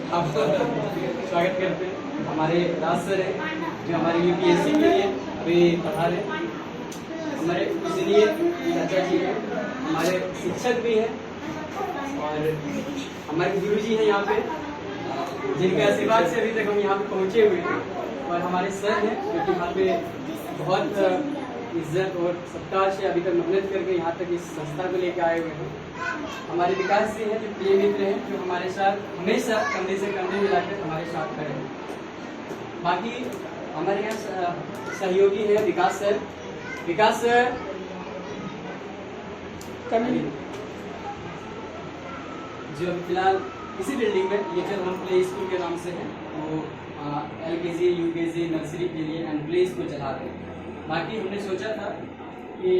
आपको स्वागत करते हैं। हमारे राज सर हैं जो हमारे यूपीएससी के लिए अभी पढ़ा रहे हैं। हमारे इसलिए चाचा जी हैं, हमारे शिक्षक भी हैं और हमारे गुरु जी हैं यहाँ पे, जिनके आशीर्वाद से अभी तक हम यहाँ पे पहुँचे हुए हैं। और हमारे सर हैं जो कि यहाँ पे बहुत इज्जत और सत्कार से अभी तक मेहनत करके यहाँ तक इस संस्था को लेकर आए हुए हैं। हमारे विकास जी हैं जो प्रिय मित्र हैं, जो हमारे साथ हमेशा कंधे से कंधे मिलाकर हमारे साथ खड़े हैं। बाकी हमारे यहाँ सहयोगी है विकास सर। विकास सर जो फिलहाल इसी बिल्डिंग में, ये जो हम प्ले स्कूल के नाम से हैं, वो LKG UKG नर्सरी के लिए एंड प्ले स्कूल चला रहे हैं। बाकी हमने सोचा था कि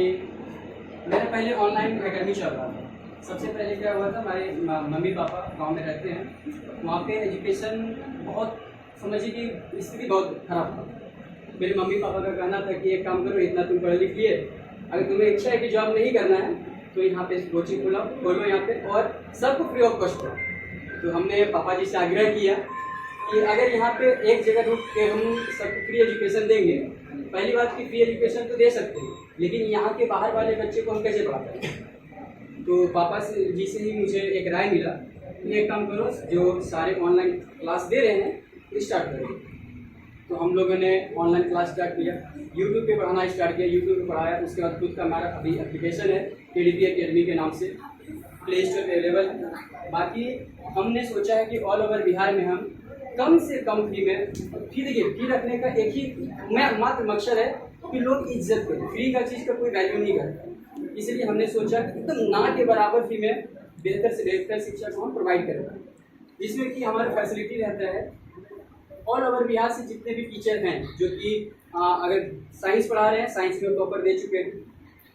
मेरा पहले ऑनलाइन एकेडमी चल रहा था। सबसे पहले क्या हुआ था, हमारे मम्मी पापा गांव में रहते हैं, वहाँ पे एजुकेशन बहुत, समझिए कि स्थिति बहुत खराब था। मेरे मम्मी पापा का कहना था कि एक काम करो, इतना तुम पढ़ लिख लिए, अगर तुम्हें इच्छा है कि जॉब नहीं करना है तो यहाँ पे कोचिंग खोलो यहाँ पे, और सबको फ्री ऑफ कॉस्ट दो। तो हमने पापा जी से आग्रह किया कि अगर यहाँ पे एक जगह रुक के हम सबको फ्री एजुकेशन देंगे, पहली बात की फ्री एजुकेशन तो दे सकते हैं, लेकिन यहाँ के बाहर वाले बच्चे को हम कैसे पढ़ाते हैं। तो पापा जी से ही मुझे एक राय मिला कि एक काम करो, जो सारे ऑनलाइन क्लास दे रहे हैं स्टार्ट करो। तो हम लोगों ने ऑनलाइन क्लास स्टार्ट किया, यूट्यूब पे पढ़ाना स्टार्ट किया, यूट्यूब पे पढ़ाया। उसके बाद खुद का हमारा अभी एप्लीकेशन है KDP अकेडमी के नाम से, प्ले स्टोर पर अवेलेबल है। बाकी हमने सोचा है कि ऑल ओवर बिहार में हम कम से कम फी में, फी देखिए, फी रखने का एक ही मात्र मकसद है कि लोग इज्जत करें। फ्री का चीज़ का कोई वैल्यू नहीं करता, इसलिए हमने सोचा कि एकदम ना के बराबर फी में बेहतर से बेहतर शिक्षा को हम प्रोवाइड करें, जिसमें कि हमारा फैसिलिटी रहता है। ऑल ओवर बिहार से जितने भी टीचर हैं जो कि अगर साइंस पढ़ा रहे हैं, साइंस में टॉपर दे चुके हैं,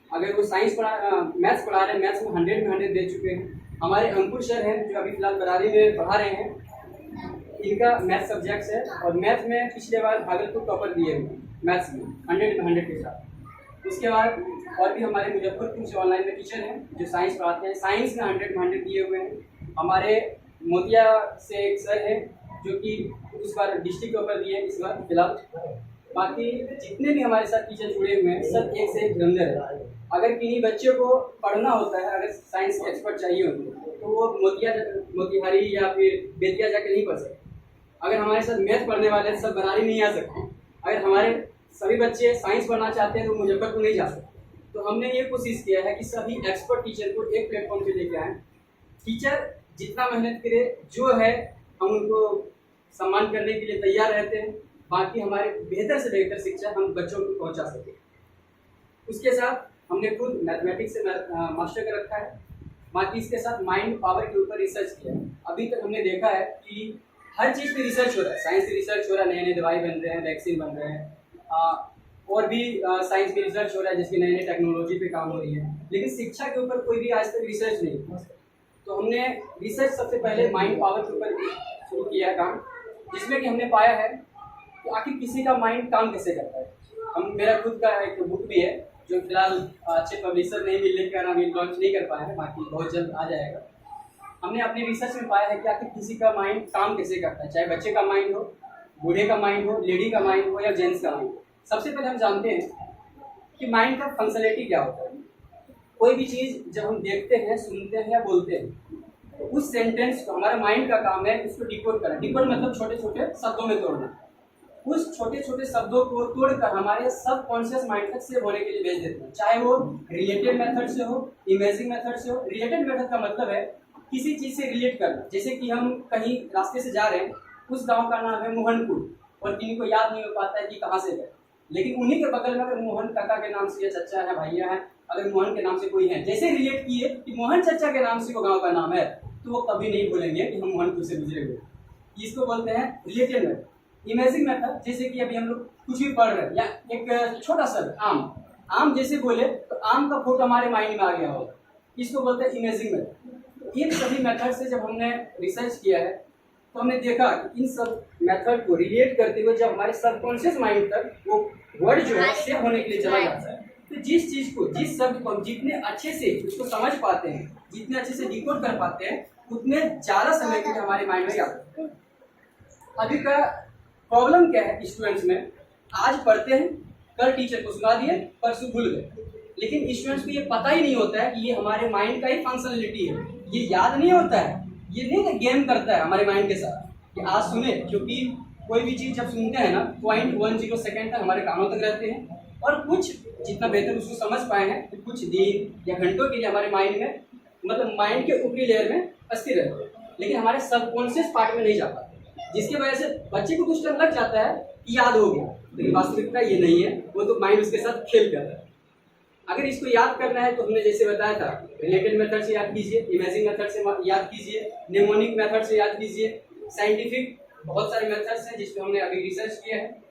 अगर वो मैथ्स पढ़ा रहे हैं, मैथ्स में 100 में 100 दे चुके हैं। हमारे अंकुर सर हैं जो अभी फिलहाल बरारी में पढ़ा रहे हैं, इनका मैथ सब्जेक्ट्स है और मैथ में पिछले बार भागलपुर टॉपर दिए हुए मैथ्स में 100 में 100 के साथ। उसके बाद और भी हमारे मुजफ्फरपुर से ऑनलाइन में टीचर हैं जो साइंस पढ़ाते हैं, साइंस में 100 में 100 दिए हुए हैं। हमारे मोतिया से एक सर हैं जो कि उस बार डिस्ट्रिक्ट टॉपर दिए इस बार फिलहाल। बाकी जितने भी हमारे साथ टीचर जुड़े हुए हैं सब एक से एक धुरंधर है। अगर किन्हीं बच्चों को पढ़ना होता है, अगर साइंस के एक्सपर्ट चाहिए होते तो वो मोतिहारी या फिर बेतिया जाकर नहीं पढ़ सकते। अगर हमारे साथ मैथ पढ़ने वाले सब बरारी नहीं आ सकते, अगर हमारे सभी बच्चे साइंस पढ़ना चाहते हैं तो मुजफ्फरपुर नहीं जा सकते। तो हमने ये कोशिश किया है कि सभी एक्सपर्ट टीचर को एक प्लेटफॉर्म पे लेके आएँ। टीचर जितना मेहनत करे, जो है हम उनको सम्मान करने के लिए तैयार रहते हैं। बाकी हमारे बेहतर से बेहतर शिक्षा हम बच्चों को पहुँचा सकें। उसके साथ हमने खुद मैथमेटिक्स से मास्टर कर रखा है। बाकी इसके साथ माइंड पावर के ऊपर रिसर्च किया है। अभी तक हमने देखा है कि हर चीज़ पे रिसर्च हो रहा है, साइंस से रिसर्च हो रहा है, नए नए दवाई बन रहे हैं, वैक्सीन बन रहे हैं, और भी साइंस पे रिसर्च हो रहा है जिसकी नई नई टेक्नोलॉजी पे काम हो रही है, लेकिन शिक्षा के ऊपर कोई भी आज तक रिसर्च नहीं। तो हमने रिसर्च सबसे पहले माइंड पावर के ऊपर शुरू किया है काम, जिसमें कि हमने पाया है कि आखिर किसी का माइंड काम कैसे करता है। मेरा खुद का एक बुक भी है जो फिलहाल अच्छे पब्लिशर नहीं मिलने के कारण अभी लॉन्च नहीं कर पाया है, बाकी बहुत जल्द आ जाएगा। हमने अपने रिसर्च में पाया है कि आखिर किसी का माइंड काम कैसे करता है, चाहे बच्चे का माइंड हो, बूढ़े का माइंड हो, लेडी का माइंड हो या जेंट्स का माइंड हो। सबसे पहले हम जानते हैं कि माइंड का फंक्शनलिटी क्या होता है। कोई भी चीज़ जब हम देखते हैं, सुनते हैं या बोलते हैं, तो उस सेंटेंस को, हमारा माइंड का काम है उसको डिकोड करना। डिकोड मतलब छोटे छोटे शब्दों में तोड़ना। उस छोटे छोटे शब्दों को तोड़कर हमारे सबकॉन्शियस माइंड तक सेव होने के लिए भेज देते हैं, चाहे वो रिलेटेड मेथड से हो, इमेजिंग मेथड से हो। रिलेटेड मेथड का मतलब है किसी चीज़ से रिलेट करना। जैसे कि हम कहीं रास्ते से जा रहे हैं, उस गांव का नाम है मोहनपुर और किन्हीं को याद नहीं हो पाता है कि कहाँ से गए, लेकिन उन्हीं के बगल में अगर मोहन काका के नाम से या चचा है, भैया है, अगर मोहन के नाम से कोई है, जैसे रिलेट किए कि मोहन चचा के नाम से वो गाँव का नाम है, तो वो कभी नहीं भूलेंगे कि हम मोहनपुर से गुजरे हुए। इसको बोलते हैं रिलेटेड मेथड। इमेजिंग मेथड, जैसे कि अभी हम लोग कुछ भी पढ़ रहे हैं या एक छोटा सा आम जैसे बोले तो आम का फोटो हमारे माइंड में आ गया होगा, इसको बोलते हैं इमेजिंग मेथड। इन सभी मेथड से जब हमने रिसर्च किया है तो हमने देखा कि इन सब मेथड को रिलेट करते हुए जब हमारे सबकॉन्शियस माइंड तक वो वर्ड जो है सेव होने के लिए चला जाता है, तो जिस चीज़ को, जिस शब्द को हम जितने अच्छे से उसको समझ पाते हैं, जितने अच्छे से डिकोड कर पाते हैं, उतने ज़्यादा समय के लिए हमारे माइंड में याद रहता है। अभी का प्रॉब्लम क्या है स्टूडेंट्स में, आज पढ़ते हैं, कल टीचर को सुना दिए, परसों भूल गए। लेकिन स्टूडेंट्स को ये पता ही नहीं होता है कि ये हमारे माइंड का ही फंक्शनलिटी है, ये याद नहीं होता है, ये नहीं गेम करता है हमारे माइंड के साथ कि आज सुने। क्योंकि कोई भी चीज़ जब सुनते हैं ना 0.10 सेकेंड तक हमारे कानों तक रहते हैं, और कुछ जितना बेहतर उसको समझ पाए हैं तो कुछ दिन या घंटों के लिए हमारे माइंड में, मतलब माइंड के ऊपरी लेयर में अस्थिर रहते हैं, लेकिन हमारे सबकॉन्शियस पार्ट में नहीं जा पाते, जिसकी वजह से बच्चे को कुछ टाइम लग जाता है कि याद हो गया, लेकिन वास्तविकता ये नहीं है, वो तो माइंड उसके साथ खेल कर रहा है। अगर इसको याद करना है तो हमने जैसे बताया था, रिलेटेड मेथड से याद कीजिए, इमेजिंग मेथड से याद कीजिए, निमोनिक मेथड से याद कीजिए, साइंटिफिक बहुत सारे मेथड्स हैं जिसमें हमने अभी रिसर्च किया है।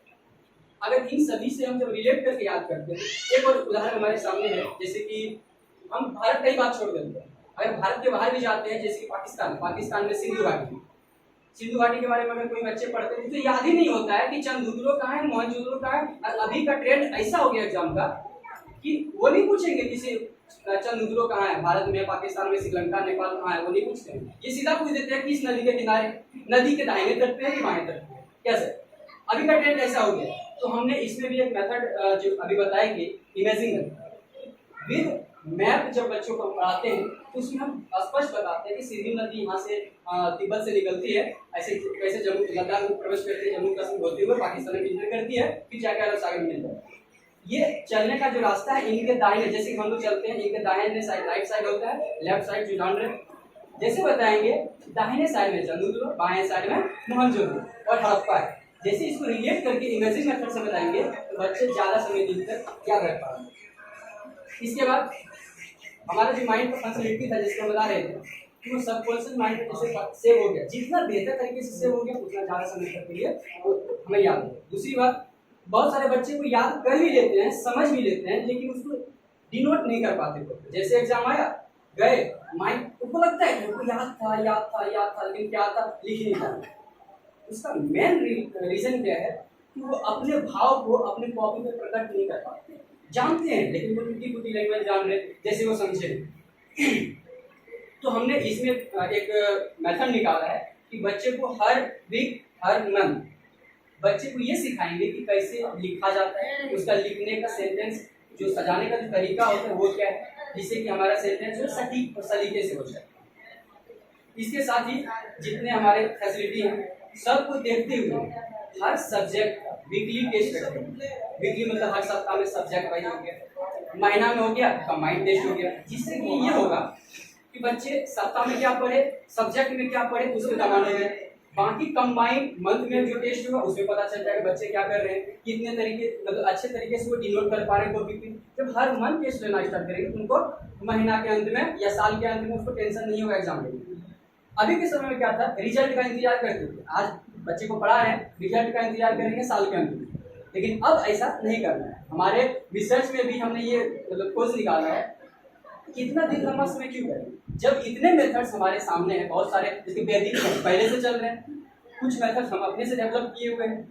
अगर इन सभी से हम जब रिलेट करके याद करते हैं, एक और उदाहरण हमारे सामने है, जैसे कि हम भारत की बात छोड़ देते हैं, अगर भारत के बाहर भी जाते हैं, जैसे कि पाकिस्तान में सिंधु घाटी के बारे में अगर कोई बच्चे पढ़ते हैं तो याद ही नहीं होता है कि चंद्रदुर्ग कहाँ है, मोहनजोदड़ो कहाँ है। अभी का ट्रेंड ऐसा हो गया एग्जाम का कि वो नहीं पूछेंगे किसी चंद्रदुर्ग कहाँ है, भारत में, पाकिस्तान में, श्रीलंका, नेपाल कहाँ है, वो नहीं पूछते हैं। ये सीधा पूछ देते हैं किस नदी के किनारे, नदी के दाहिने तट पे है कि बाएं तट पे, कैसे। अभी का ट्रेंड ऐसा हो गया। तो हमने इसमें भी एक मेथड जो अभी बताएंगे, इमेजिंग मेथड विद मैप, जब बच्चों को पढ़ाते हैं तो उसमें हम स्पष्ट बताते हैं कि सिंधु नदी यहाँ से तिब्बत से निकलती है, ऐसे कैसे जम्मू लद्दाख में प्रवेश करती है, जम्मू कश्मीर होते हुए पाकिस्तान में इंटर करती है, फिर जाकर अरब सागर में मिलता है। ये चलने का जो रास्ता है इनके दाहिने, जैसे हम लोग चलते हैं, इनके दाहिने साइड राइट साइड होता है, लेफ्ट साइड जो जान रहे, जैसे बताएंगे दाहिने साइड में चंद्रदुर्ग, बाएं साइड में मोहनजोदड़ो और हड़प्पा है। जैसे इसको रिलेट करके इमेजिंग मेथड से बताएंगे तो बच्चे ज्यादा समय दिन तक याद रख पाएंगे। इसके बाद हमारा जो माइंड का फंक्शनलिटी था जिसको बता रहे थे कि वो सबकॉन्शियस माइंड में जैसे सेव हो गया, जितना बेहतर तरीके से सेव हो गया उतना ज़्यादा समय तक के लिए हमें याद हो। दूसरी बात, बहुत सारे बच्चे को याद कर भी लेते हैं, समझ भी लेते हैं, लेकिन उसको डिनोट नहीं कर पाते। जैसे एग्जाम आया, गए, माइंड उनको लगता है कि याद था, लेकिन क्या था लिख नहीं पाया। उसका मेन रीजन क्या है कि वो अपने भाव को अपने कॉपी में प्रकट नहीं कर पाते। जानते हैं लेकिन वो टूटी फूटी लैंग्वेज जान रहे जैसे वो समझे। तो हमने इसमें एक मेथड निकाला है कि बच्चे को हर वीक, हर मंथ बच्चे को ये सिखाएंगे कि कैसे लिखा जाता है, उसका लिखने का सेंटेंस जो सजाने का जो तरीका होता है वो क्या है, जिससे कि हमारा सेंटेंस जो सटीक और सलीके से हो जाए। इसके साथ ही जितने हमारे फैसिलिटी हैं सबको देखते हुए हर सब्जेक्ट वीकली टेस्ट करते हैं। वीकली मतलब हर सप्ताह में सब्जेक्ट वाइज हो गया, महीना में हो गया, कंबाइंड टेस्ट हो गया, जिससे कि ये होगा कि बच्चे सप्ताह में क्या पढ़े, सब्जेक्ट में क्या पढ़े उसके कमांड हो गए, बाकी कंबाइंड मंथ में जो टेस्ट होगा उसमें पता चल जाएगा बच्चे क्या कर रहे हैं, कितने तरीके मतलब अच्छे तरीके से वो डिनोट कर पा रहे हैं कॉपी पे। जब हर मंथ टेस्ट लेना स्टार्ट करेंगे उनको महीना के अंत में या साल के अंत में उसको टेंशन नहीं होगा एग्जाम में। अभी के समय में क्या था, रिजल्ट का इंतजार करते थे, आज बच्चे को पढ़ा रहे हैं, रिजल्ट का इंतजार करेंगे साल के अंत में, लेकिन अब ऐसा नहीं करना है। हमारे रिसर्च में भी हमने ये मतलब खोज निकाला है कि इतना दिन लंबा समय क्यों करें, जब इतने मेथड्स हमारे सामने हैं, बहुत सारे जिसके वैदिक पहले से चल रहे हैं, कुछ मेथड्स हम अपने से डेवलप किए हुए हैं।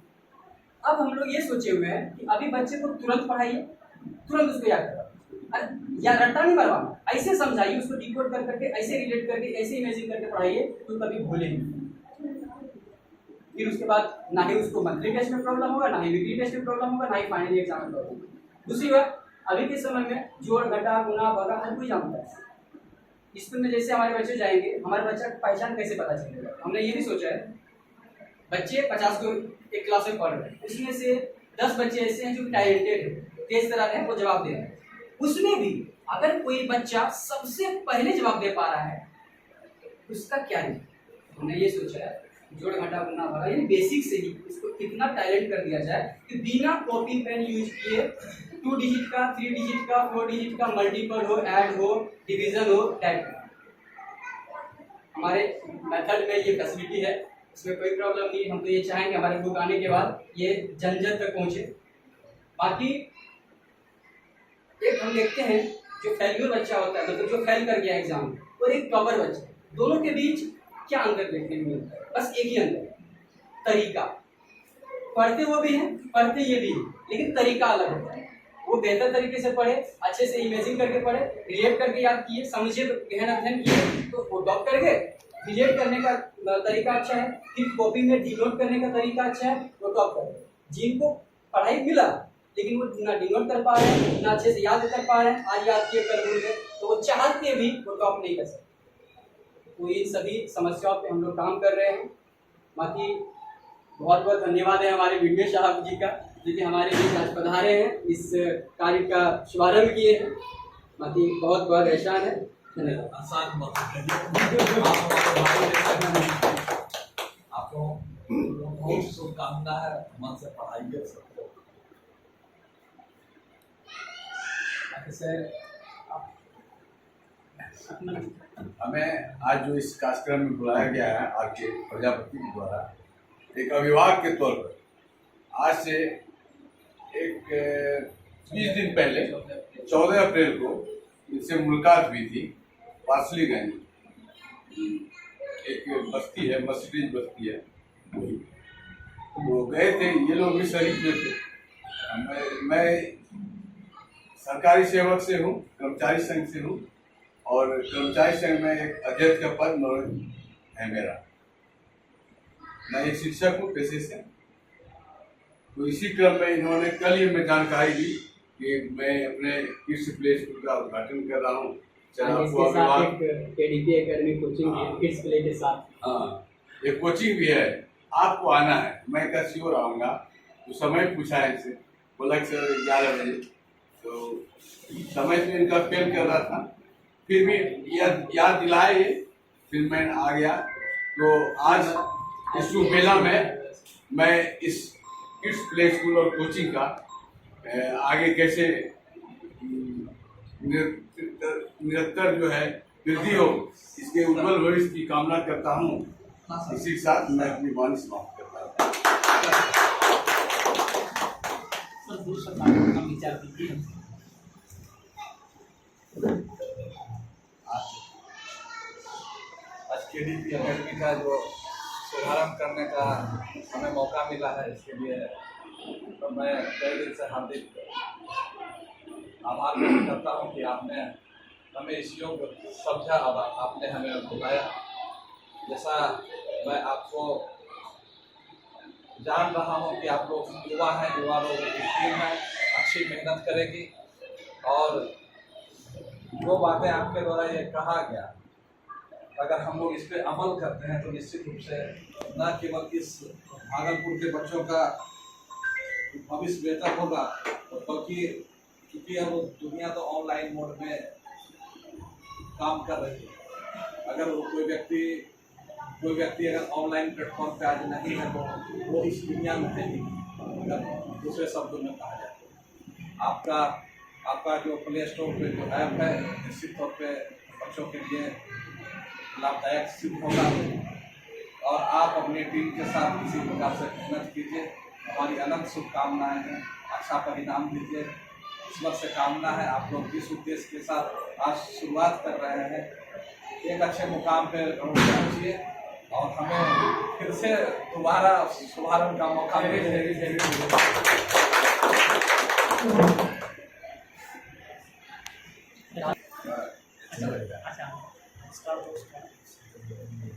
अब हम लोग ये सोचे हुए हैं कि अभी बच्चे को तुरंत पढ़ाइए, तुरंत उसको याद करा, या रट्टा नहीं मरवाना, ऐसे समझाइए उसको, डिकोड कर करके, ऐसे रिलेट करके, ऐसे इमेजिन करके पढ़ाइए तो कभी भूले नहीं। फिर उसके बाद ना ही उसको मंथली टेस्ट में प्रॉब्लम होगा, ना ही वीकली टेस्ट में प्रॉब्लम होगा, ना ही फाइनली एग्जाम में प्रॉब्लम होगा। दूसरी बात, अभी के समय में जोड़ घटा गुना भगा हर कोई जानता है। स्कूल में जैसे हमारे बच्चे जाएंगे, हमारे बच्चा की पहचान कैसे पता चलेगा, हमने ये भी सोचा है। बच्चे 50 को एक क्लास में पढ़ रहे हैं, उसमें से 10 बच्चे ऐसे हैं जो टैलेंटेड है, तेज तरह हैं, वो जवाब दे रहे हैं। उसमें भी अगर कोई बच्चा सबसे पहले जवाब दे पा रहा है उसका क्या है, हमने ये सोचा है जोड़ घटा गुना भगा यानी बेसिक से ही उसको इतना टैलेंट कर दिया जाए कि बिना कॉपी पेन यूज किए 2 डिजिट का, 3 डिजिट का, 4 डिजिट का, मल्टीपल हो, ऐड हो, डिवीजन हो, टाइप हमारे मेथड में ये फैसिलिटी है, इसमें कोई प्रॉब्लम नहीं। हम तो ये चाहेंगे हमारे बुक आने के बाद ये जन जन तक पहुंचे। बाकी एक हम देखते हैं जो फेल्यूर बच्चा होता है, मतलब जो फेल कर गया एग्जाम, और एक टॉपर बच्चा, दोनों के बीच क्या अंतर देखने को मिलता है? बस एक ही अंतर, तरीका। पढ़ते वो भी हैं, पढ़ते ये भी हैं, लेकिन तरीका अलग होता है। वो बेहतर तरीके से पढ़े, अच्छे से इमेजिन करके पढ़े, रिलेट करके याद किए, समझे, गहन अध्ययन किए तो वो टॉप कर गए, डिलीट करने का तरीका अच्छा है, फिर कॉपी में डिनोट करने का तरीका अच्छा है, वो टॉप कर रहे हैं। जिनको पढ़ाई मिला लेकिन वो ना डिनोट कर पा रहे हैं, ना अच्छे से याद कर पा रहे हैं, आज याद किए कल भूल गए, तो वो चाह के भी वो टॉप नहीं कर सकते। तो इन सभी समस्याओं पे हम लोग काम कर रहे हैं। बाकी बहुत बहुत धन्यवाद है हमारे वीडियो साहब जी का, जो कि हमारे बीच आज पधारे हैं, इस कार्य का शुभारंभ किए हैं। बाकी बहुत बहुत एहसान है, धन्यवाद। आपको बहुत शुभकामना है, मन से पढ़ाई कर सकते हो। सर हमें आज जो इस कार्यक्रम में बुलाया गया है आपके प्रजापति के द्वारा, एक अभिभावक के तौर पर आज से एक 20 दिन पहले 14 अप्रैल को इनसे मुलाकात हुई थी। पार्सलीगंज एक बस्ती है, मर्सिडीज बस्ती है, वही वो गए थे। ये लोग भी शरीक में थे। मैं सरकारी सेवक से हूँ, कर्मचारी संघ से हूँ, और कर्मचारी संघ में एक अध्यक्ष का पद है मेरा। मैं एक शिक्षक हूँ पेशे से। तो इसी क्रम में इन्होंने कल ही मैं जानकारी दी कि मैं अपने किड्स प्ले स्कूल का उद्घाटन कर रहा हूँ। हाँ, एक कोचिंग भी है, आपको आना है। मैं कल श्योर आऊँगा। तो समय पूछा है इनसे, बोला कि सर 11 बजे। तो समय से इनका फेल कर रहा था, फिर भी याद दिलाए, फिर मैं आ गया। तो आज इस शुभ मेला में मैं इस किड्स प्ले स्कूल और कोचिंग का आगे कैसे निरंतर जो है वृद्धि हो, इसके उज्जवल भविष्य की कामना करता हूँ। इसी के साथ मैं अपनी वाणी समाप्त करता हूँ। आज KDP अकेडमी का जो शुभारंभ करने का हमें मौका मिला है, इसके लिए तो मैं तहे दिल से हार्दिक आभार व्यक्त करता हूँ कि आपने हमें इस योग समझा और आपने हमें बुलाया। जैसा मैं आपको जान रहा हूँ कि आप लोग युवा हैं, युवा लोग की टीम है, अच्छी मेहनत करेगी। और जो बातें आपके द्वारा ये कहा गया, अगर हम लोग इस पर अमल करते हैं तो निश्चित रूप से न केवल इस भागलपुर के बच्चों का भविष्य बेहतर होगा, बल्कि क्योंकि अब दुनिया तो ऑनलाइन मोड में काम कर रही है। अगर कोई व्यक्ति अगर ऑनलाइन प्लेटफॉर्म पे आज नहीं है तो वो इस दुनिया में है नहीं, अगर दूसरे शब्दों में कहा जाए तो। आपका जो प्ले स्टोर पे जो ऐप है, निश्चित तौर पे बच्चों के लिए लाभदायक सिद्ध होगा। और आप अपनी टीम के साथ इसी प्रकार से मेहनत कीजिए। हमारी अनंत शुभकामनाएं हैं, अच्छा परिणाम दीजिए, ईश्वर से कामना है। आप लोग जिस उद्देश्य के साथ आज शुरुआत कर रहे हैं, एक अच्छे मुकाम पे पहुँचिए और हमें फिर से दोबारा शुभारंभ का मौका मिले।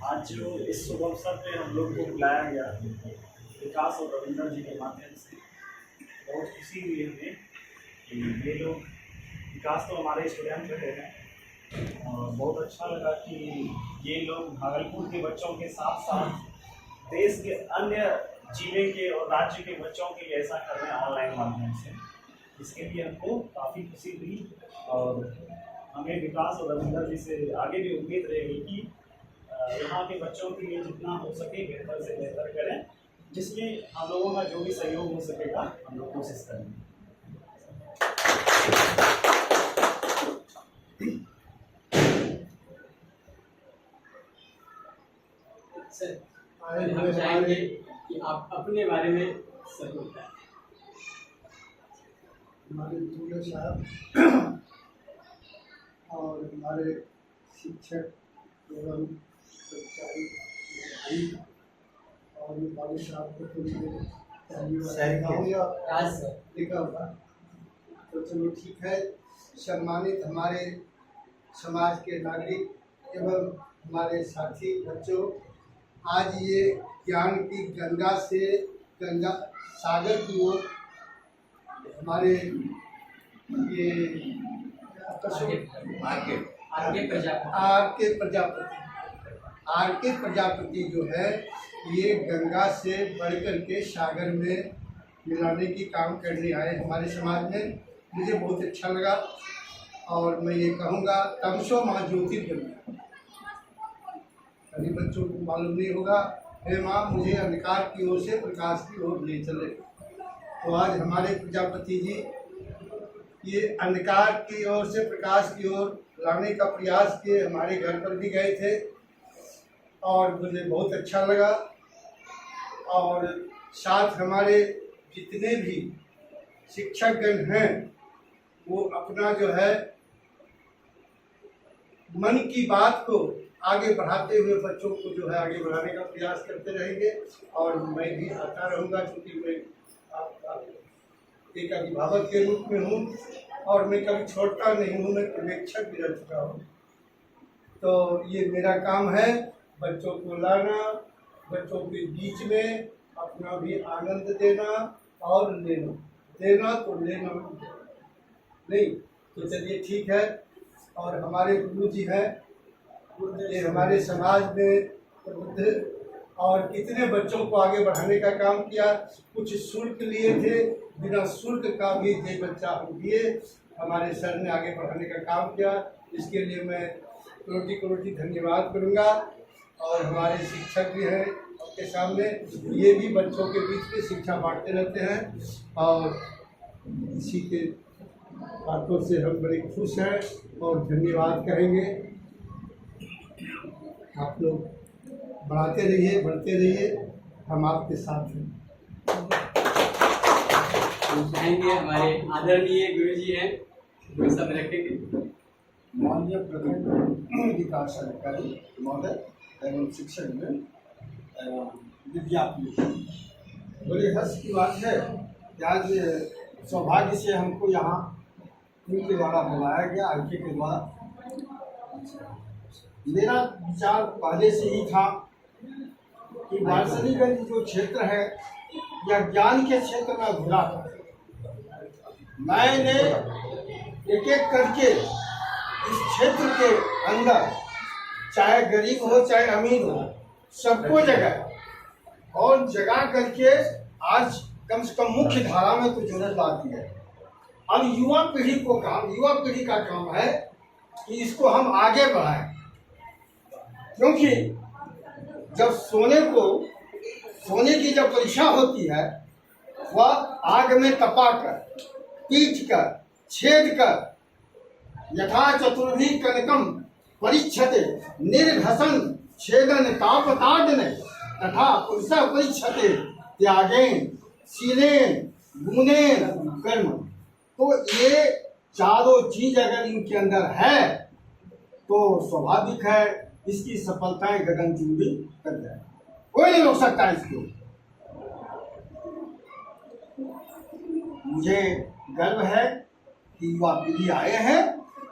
आज जो इस शुभ अवसर पे हम लोग को बुलाया गया विकास और रविंदर जी के माध्यम से, बहुत खुशी हुई हमें कि ये लोग, विकास तो हमारे स्टूडेंट रहे हैं, और बहुत अच्छा लगा कि ये लोग भागलपुर के बच्चों के साथ साथ देश के अन्य जिले के और राज्य के बच्चों के लिए ऐसा कर रहे हैं ऑनलाइन माध्यम से। इसके लिए हमको काफ़ी खुशी हुई और हमें विकास और रविंदर जी से आगे भी उम्मीद रहेगी कि यहाँ के बच्चों के लिए जितना हो सके बेहतर से बेहतर करें, जिसमें हम लोगों का जो भी सहयोग हो सकेगा हम लोग कोशिश करेंगे। सर हम चाहेंगे कि आप अपने बारे में सर बताएं। हमारे दूल्हे साहब और हमारे शिक्षक एवं कर्मचारी और वाले साहब को तो लिखा हुआ, तो चलो ठीक है। सम्मानित हमारे समाज के नागरिक एवं हमारे साथी बच्चों, आज ये ज्ञान की गंगा से गंगा सागर की ओर हमारे ये आर के प्रजापति जो है ये गंगा से बढ़ कर के सागर में मिलाने की काम करने आए हमारे समाज में। मुझे बहुत अच्छा लगा और मैं ये कहूँगा तमसो माँ ज्योतिर्गमय। सभी बच्चों को मालूम नहीं होगा, हे माँ मुझे अंधकार की ओर से प्रकाश की ओर ले चले। तो आज हमारे प्रजापति जी ये अंधकार की ओर से प्रकाश की ओर लाने का प्रयास किए, हमारे घर पर भी गए थे और मुझे बहुत अच्छा लगा। और साथ हमारे जितने भी शिक्षकगण हैं वो अपना जो है मन की बात को आगे बढ़ाते हुए बच्चों को जो है आगे बढ़ाने का प्रयास करते रहेंगे। और मैं भी आता रहूँगा, क्योंकि मैं आपका एक अभिभावक के रूप में हूँ और मैं कभी छोड़ता नहीं हूँ, मैं पर्यवेक्षक भी रह चुका हूँ। तो ये मेरा काम है बच्चों को लाना, बच्चों के बीच में अपना भी आनंद देना और लेना, देना तो लेना नहीं। तो चलिए ठीक है। और हमारे गुरु जी हैं, ये हमारे समाज में प्रबुद्ध और कितने बच्चों को आगे बढ़ाने का काम किया। कुछ शुल्क लिए थे, बिना शुल्क का भी ये बच्चा हम दिए, हमारे सर ने आगे बढ़ाने का काम किया। इसके लिए मैं कोटि कोटि धन्यवाद करूँगा। और हमारे शिक्षक भी हैं आपके सामने, ये भी बच्चों के बीच में शिक्षा बांटते रहते हैं और इसी के बातों से हम बड़े खुश हैं और धन्यवाद कहेंगे। आप लोग बढ़ाते रहिए, बढ़ते रहिए, हम आपके साथ हैं। हम चाहेंगे हमारे आदरणीय गुरु जी हैं, वो सब रखेंगे। माननीय प्रखंड विकास अधिकारी महोदय एवं शिक्षक में विद्यार्थी, बड़े हर्ष की बात है कि आज सौभाग्य से हमको यहाँ उनके द्वारा बुलाया गया, आईके के द्वारा। मेरा विचार पहले से ही था कि वारसलीगंज जो क्षेत्र है यह ज्ञान के क्षेत्र में घुरा था। मैंने एक एक करके इस क्षेत्र के अंदर, चाहे गरीब हो चाहे अमीर हो, सबको जगह और जगा करके आज कम से कम मुख्य धारा में तो जरूरत आती है। अब युवा पीढ़ी का काम है कि इसको हम आगे बढ़ाएं, क्योंकि जब सोने की जब परीक्षा होती है वह आग में तपा कर, पीट कर, छेद कर, यथा चतुर्भी कनकम परीक्षते निर्घसन छेदन तापताडन तथा पुरुष परीक्षते त्यागेन शीलेन गुणेन कर्म। तो ये चारों चीज अगर इनके अंदर है तो स्वाभाविक है इसकी सफलताएं गगनचुंबी कर जाए, कोई नहीं रोक सकता इसको। मुझे गर्व है कि युवा पीढ़ी आए हैं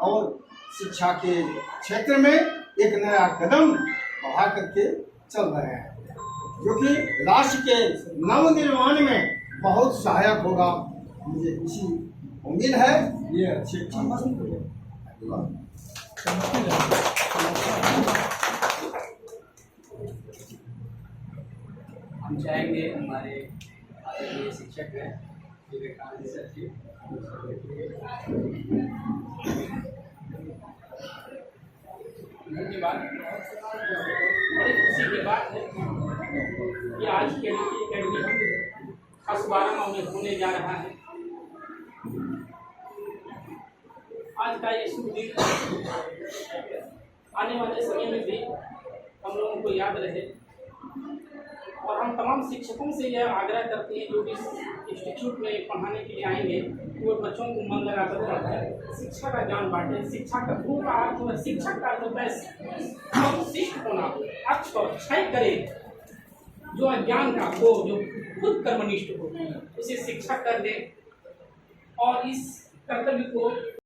और शिक्षा के क्षेत्र में एक नया कदम बढ़ा करके चल रहे हैं, जो कि राष्ट्र के नव निर्माण में बहुत सहायक होगा। मुझे इसी उम्मीद है ये अच्छे हम चाहेंगे हमारे आदरणीय शिक्षक हैं विवेकानंद सर जी, धन्यवाद। बड़ी खुशी की बात है कि आज के एकेडमी 12वां में होने जा रहा है। आज का ये शुभ दिन आने वाले समय में भी हम लोगों को याद रहे। और हम तमाम शिक्षकों से यह आग्रह करते हैं जो भी इंस्टीट्यूट में पढ़ाने के लिए आएंगे कि वो बच्चों को मन लगाकर पढ़ाएं, शिक्षा का ज्ञान बांटे। शिक्षा का गुरु का अर्थ है, शिक्षक का अर्थ है शिष्ट होना, अक्षर क्षय करे, जो अज्ञान का हो, जो खुद कर्मनिष्ठ हो, उसे शिक्षा कर दे और इस कर्तव्य को